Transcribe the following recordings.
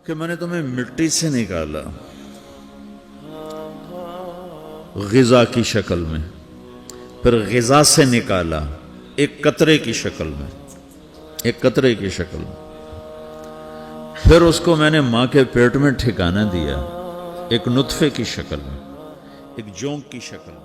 کہ میں نے تمہیں مٹی سے نکالا غذا کی شکل میں، پھر غذا سے نکالا ایک قطرے کی شکل میں، ایک قطرے کی شکل میں، پھر اس کو میں نے ماں کے پیٹ میں ٹھکانہ دیا ایک نطفے کی شکل میں، ایک جونک کی شکل میں۔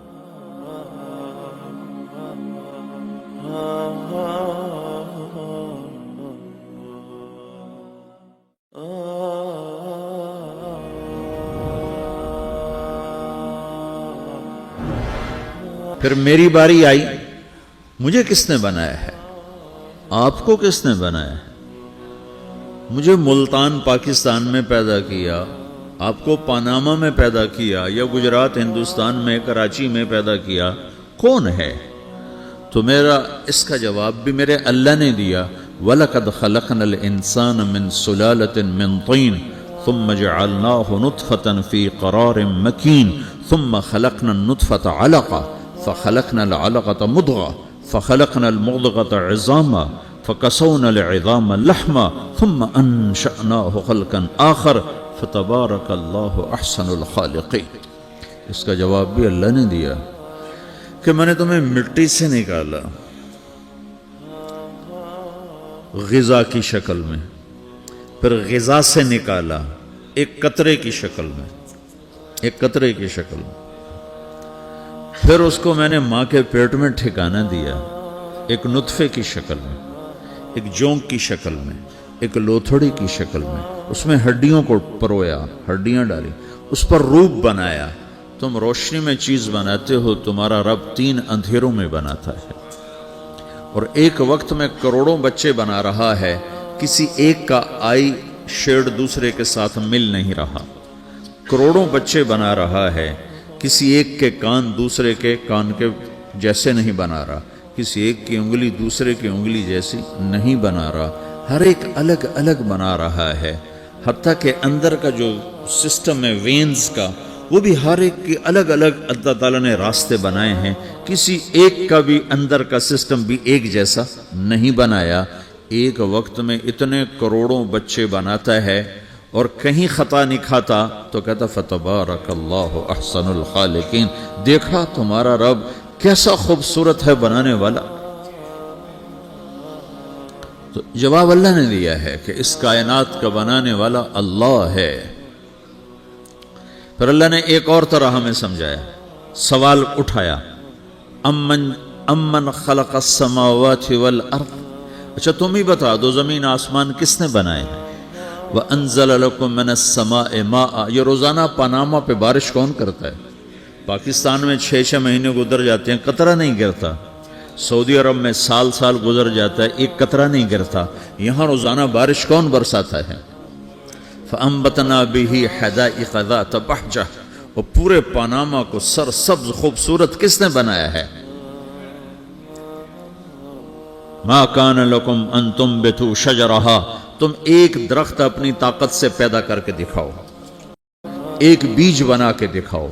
پھر میری باری آئی، مجھے کس نے بنایا ہے؟ آپ کو کس نے بنایا ہے؟ مجھے ملتان پاکستان میں پیدا کیا، آپ کو پاناما میں پیدا کیا، یا گجرات ہندوستان میں کراچی میں پیدا کیا، کون ہے؟ تو میرا اس کا جواب بھی میرے اللہ نے دیا، وَلَقَدْ خَلَقْنَا الْإِنسَانَ مِنْ سُلَالَةٍ مِّن طِينٍ ثُمَّ جَعَلْنَاهُ نُطْفَةً فِي قَرَارٍ مَّكِينٍ ثُمَّ خَلَقْنَا النُّطْفَةَ عَلَقَةً فخلقنا العلقة مضغة فخلقنا المضغة عظاما فكسونا العظام لحما ثم أنشأناه خلقا آخر فتبارك الله أحسن الخالقين۔ اس کا جواب بھی اللہ نے دیا کہ میں نے تمہیں مٹی سے نکالا غذا کی شکل میں، پھر غذا سے نکالا ایک قطرے کی شکل میں، ایک قطرے کی شکل میں، پھر اس کو میں نے ماں کے پیٹ میں ٹھکانہ دیا ایک نطفے کی شکل میں، ایک جونک کی شکل میں، ایک لوتھڑی کی شکل میں، اس میں ہڈیوں کو پرویا، ہڈیاں ڈالی، اس پر روپ بنایا۔ تم روشنی میں چیز بناتے ہو، تمہارا رب 3 اندھیروں میں بناتا ہے، اور ایک وقت میں کروڑوں بچے بنا رہا ہے، کسی ایک کا آئی شیڈ دوسرے کے ساتھ مل نہیں رہا، کروڑوں بچے بنا رہا ہے، کسی ایک کے کان دوسرے کے کان کے جیسے نہیں بنا رہا، کسی ایک کی انگلی دوسرے کی انگلی جیسی نہیں بنا رہا، ہر ایک الگ الگ بنا رہا ہے، حتیٰ کہ اندر کا جو سسٹم ہے وینز کا، وہ بھی ہر ایک کی الگ الگ اللہ تعالیٰ نے راستے بنائے ہیں، کسی ایک کا بھی اندر کا سسٹم بھی ایک جیسا نہیں بنایا۔ ایک وقت میں اتنے کروڑوں بچے بناتا ہے اور کہیں خطا نہیں کھاتا تو کہتا فتبارک اللہ احسن الخالقین، دیکھا تمہارا رب کیسا خوبصورت ہے بنانے والا۔ تو جواب اللہ نے دیا ہے کہ اس کائنات کا بنانے والا اللہ ہے۔ پھر اللہ نے ایک اور طرح ہمیں سمجھایا، سوال اٹھایا، امن خلق السماوات والارض، اچھا تم ہی بتا دو زمین آسمان کس نے بنائے ہیں؟ وَأَنزَلَ لَكُم مِّنَ السَّمَاءِ مَاءً، یہ روزانہ پاناما پہ بارش کون کرتا ہے؟ پاکستان میں 6 مہینے گزر جاتے ہیں، قطرہ نہیں گرتا، سعودی عرب میں سال گزر جاتا ہے، ایک قطرہ نہیں گرتا، یہاں روزانہ بارش کون برساتا ہے؟ فَأَنبَتْنَا بِهِ حَدَائِقَ ذَاتَ بَهْجَةٍ، وہ پورے پاناما کو سرسبز خوبصورت کس نے بنایا ہے؟ مَا كَانَ لَكُمْ أَن تُنبِتُوا شَجَرَهَا، تم ایک درخت اپنی طاقت سے پیدا کر کے دکھاؤ، ایک بیج بنا کے دکھاؤ،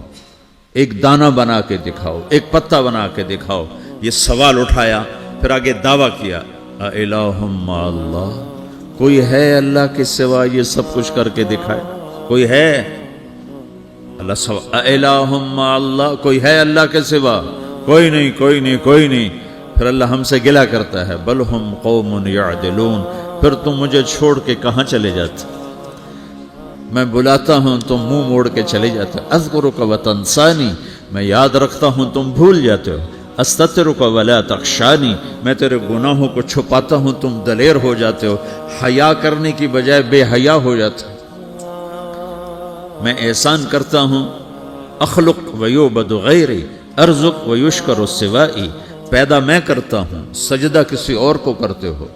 ایک دانہ بنا کے دکھاؤ، ایک پتا بنا کے دکھاؤ۔ یہ سوال اٹھایا، پھر آگے دعویٰ کیا، اِلَٰهٌ مَّعَ اللَّهِ، کوئی ہے اللہ کے سوا یہ سب کچھ کر کے دکھائے؟ کوئی ہے؟ اللہ سوا اِلَٰهٌ مَّعَ اللَّهِ، کوئی ہے اللہ کے سوا؟ کوئی نہیں، کوئی نہیں، کوئی نہیں۔ پھر اللہ ہم سے گلہ کرتا ہے، بل ہم قوم یعدلون، پھر تم مجھے چھوڑ کے کہاں چلے جاتے؟ میں بلاتا ہوں تم منہ موڑ کے چلے جاتے ہو، اذکرک وتنسانی، میں یاد رکھتا ہوں تم بھول جاتے ہو، استترک ولا تخشانی، میں تیرے گناہوں کو چھپاتا ہوں تم دلیر ہو جاتے ہو، حیا کرنے کی بجائے بے حیا ہو جاتے ہو۔ میں احسان کرتا ہوں، اخلق ویعبد غیری، ارزق ویشکر سوائی، پیدا میں کرتا ہوں، سجدہ کسی اور کو کرتے ہو،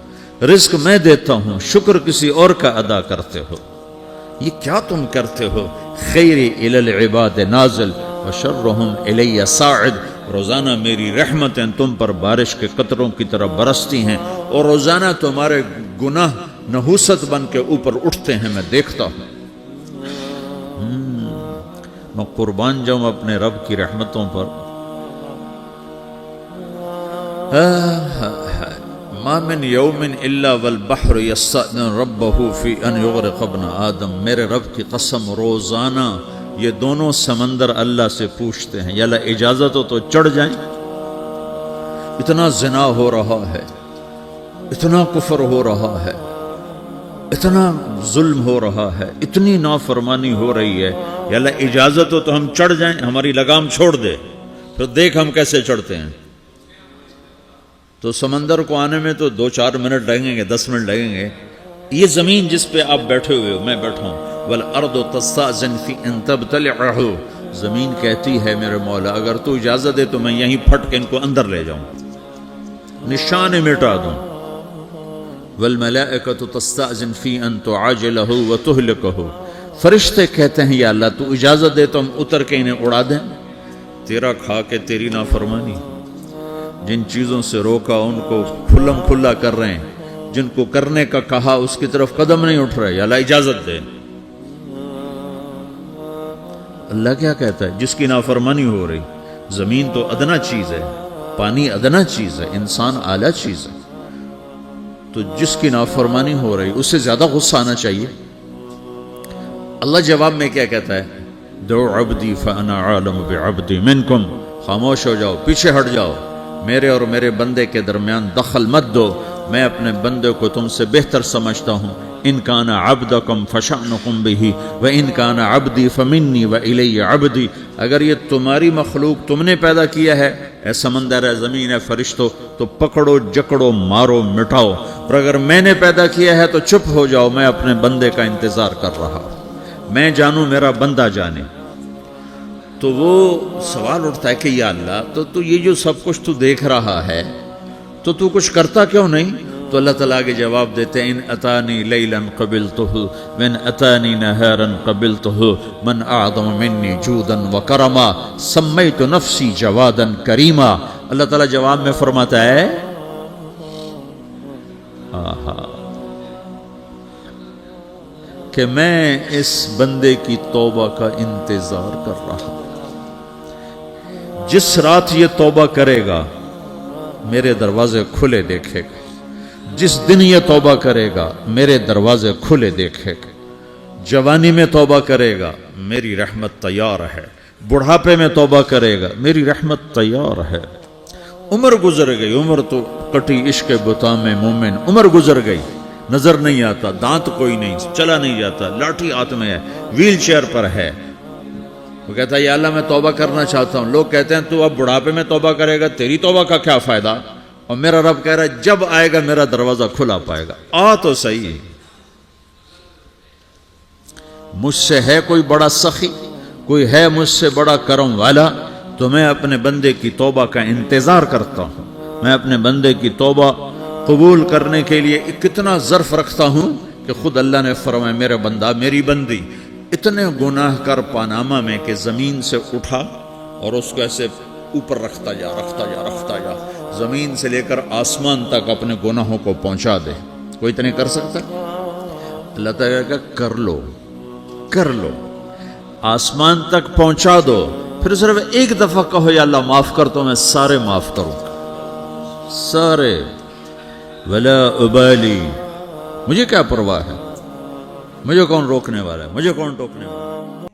رزق میں دیتا ہوں، شکر کسی اور کا ادا کرتے ہو، یہ کیا تم کرتے ہو؟ خیری الی العباد نازل وشرہم الی صاعد، روزانہ میری رحمتیں تم پر بارش کے قطروں کی طرح برستی ہیں، اور روزانہ تمہارے گناہ نحوست بن کے اوپر اٹھتے ہیں، میں دیکھتا ہوں۔ میں قربان جاؤں اپنے رب کی رحمتوں پر۔ ما من یوم الا والبحر یستأذن ربہ فی ان یغرق ابن آدم، میرے رب کی قسم روزانہ یہ دونوں سمندر اللہ سے پوچھتے ہیں یا اللہ اجازت ہو تو چڑھ جائیں۔ اتنا زنا ہو رہا ہے، اتنا کفر ہو رہا ہے، اتنا ظلم ہو رہا ہے، اتنی نافرمانی ہو رہی ہے، یا اللہ اجازت ہو تو ہم چڑھ جائیں، ہماری لگام چھوڑ دے، پھر دیکھ ہم کیسے چڑھتے ہیں۔ تو سمندر کو آنے میں تو 2-4 منٹ لگیں گے، 10 منٹ لگیں گے۔ یہ زمین جس پہ آپ بیٹھے ہوئے ہو، میں بیٹھا ہوں، والارض تستأذن فی ان تبتلعہ، زمین کہتی ہے میرے مولا اگر تو اجازت دے تو میں یہیں پھٹ کے ان کو اندر لے جاؤں، نشان مٹا دوں۔ والملائکۃ تستأذن فی ان تعاجلہ وتہلکہ، فرشتے کہتے ہیں یا اللہ تو اجازت دے تو ہم اتر کے انہیں اڑا دیں۔ تیرا کھا کے تیری نافرمانی، جن چیزوں سے روکا ان کو کھلم کھلا کر رہے ہیں، جن کو کرنے کا کہا اس کی طرف قدم نہیں اٹھ رہے، یا اللہ اجازت دے۔ اللہ کیا کہتا ہے؟ جس کی نافرمانی ہو رہی، زمین تو ادنا چیز ہے، پانی ادنا چیز ہے، انسان اعلیٰ چیز ہے، تو جس کی نافرمانی ہو رہی اس سے زیادہ غصہ آنا چاہیے۔ اللہ جواب میں کیا کہتا ہے؟ دعو عبدی فانا عالم بعبدی منکم، خاموش ہو جاؤ، پیچھے ہٹ جاؤ، میرے اور میرے بندے کے درمیان دخل مت دو، میں اپنے بندے کو تم سے بہتر سمجھتا ہوں۔ ان کان عبدکم فشأنکم بہ وان کان عبدی فمنی والی عبدی، اگر یہ تمہاری مخلوق تم نے پیدا کیا ہے، اے سمندر ہے، زمین ہے، فرشتوں، تو پکڑو جکڑو مارو مٹاؤ، اور اگر میں نے پیدا کیا ہے تو چپ ہو جاؤ، میں اپنے بندے کا انتظار کر رہا ہوں، میں جانوں میرا بندہ جانے۔ تو وہ سوال اٹھتا ہے کہ یا اللہ تو یہ جو سب کچھ تو دیکھ رہا ہے تو کچھ کرتا کیوں نہیں؟ تو اللہ تعالیٰ کے جواب دیتے ہیں ان اتانی لیلا قبلتہ وان اتانی نہارا قبلتہ من اعظم منی جودا وکرما سمیت نفسی جوادا کریما۔ اللہ تعالیٰ جواب میں فرماتا ہے کہ میں اس بندے کی توبہ کا انتظار کر رہا ہوں، جس رات یہ توبہ کرے گا میرے دروازے کھلے دیکھے گا، جس دن یہ توبہ کرے گا میرے دروازے کھلے دیکھے گا، جوانی میں توبہ کرے گا میری رحمت تیار ہے، بڑھاپے میں توبہ کرے گا میری رحمت تیار ہے۔ عمر گزر گئی، عمر تو کٹی عشق بتا میں مومن، عمر گزر گئی، نظر نہیں آتا، دانت کوئی نہیں، چلا نہیں جاتا، لاٹھی ہاتھ میں ہے، ویل چیئر پر ہے۔ وہ کہتا ہے یا اللہ میں توبہ کرنا چاہتا ہوں، لوگ کہتے ہیں تو اب بڑھاپے میں توبہ کرے گا، تیری توبہ کا کیا فائدہ؟ اور میرا رب کہہ رہا ہے جب آئے گا میرا دروازہ کھلا پائے گا، آ تو صحیح۔ مجھ سے ہے کوئی بڑا سخی، کوئی ہے مجھ سے بڑا کرم والا، تو میں اپنے بندے کی توبہ کا انتظار کرتا ہوں، میں اپنے بندے کی توبہ قبول کرنے کے لیے کتنا ظرف رکھتا ہوں کہ خود اللہ نے فرمایا میرا بندہ میری بندی اتنے گناہ کر پاناما میں کہ زمین سے اٹھا اور اس کو ایسے اوپر رکھتا جا، زمین سے لے کر آسمان تک اپنے گناہوں کو پہنچا دے، کوئی تو نہیں کر سکتا؟ اللہ تعالیٰ کا کر لو، آسمان تک پہنچا دو، پھر صرف ایک دفعہ کہو یا اللہ معاف کر تو میں سارے معاف کروں گا، سارے، ولا ابالی، مجھے کیا پرواہ ہے، مجھے کون روکنے والا ہے، مجھے کون ٹوکنے والا ہے۔